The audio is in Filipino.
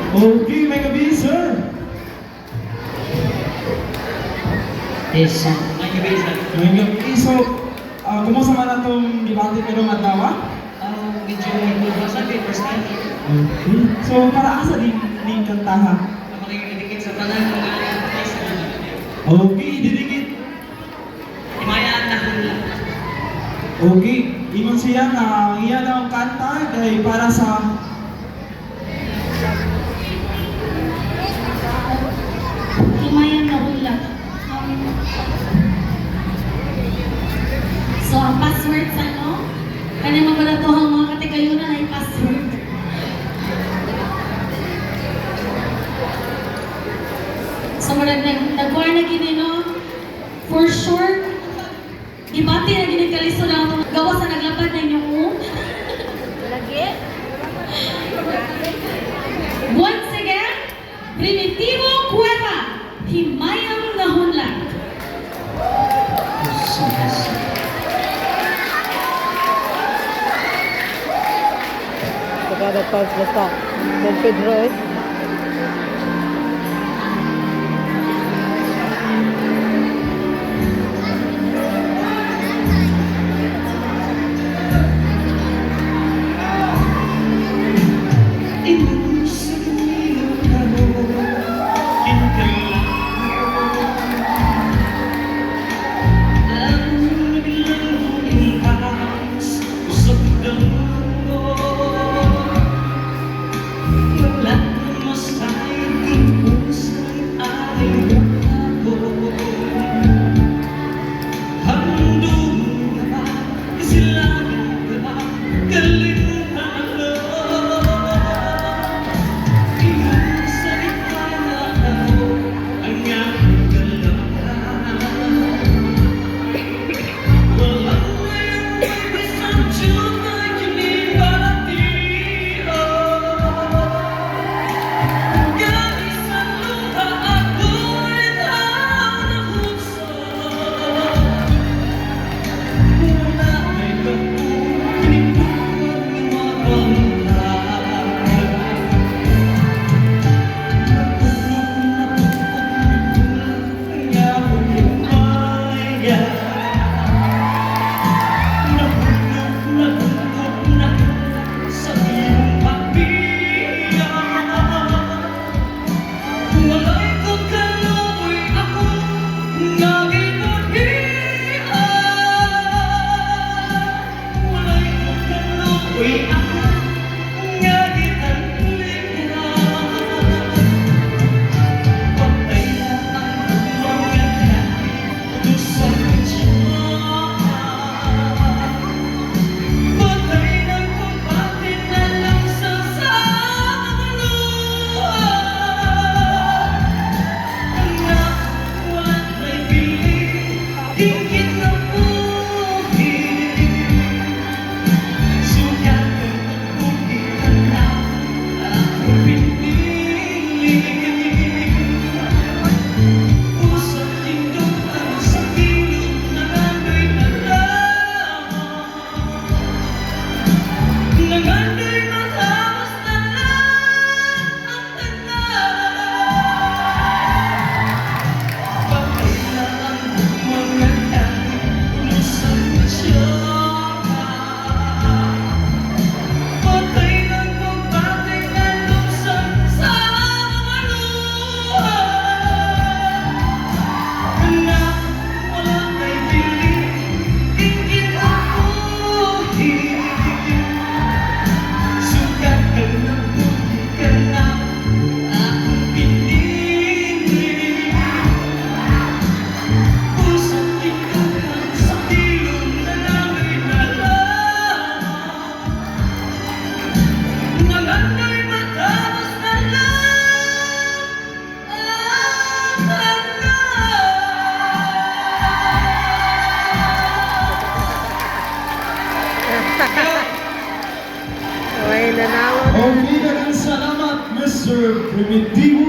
Okay, may gabi, sir. Yes, may gabi sir. May gabi. So, kumusta man na itong debate ka nung atawa? Medyo nagbabasan din, first time. Okay. So, para asa din kantaha? Ako rin idikit sa tanan ng artist na Okay, didikit. Himayaan na hula. Okay, ingon siya na iyan ang kanta kay para sa Himayang na hula. So, ang password sa ano? Kanya mabalatuhang mga katigayunan ay password. So, nagkuha na gini, no? For sure, debate na gini kaliso lang itong gawa sa naglapad na inyong Lagi? Once again, Primitivo Cueva, Himayang Nahunlat. Pagkada pads basta. Don Pedro eh. Okay, dagang salamat, Mr. Primitivo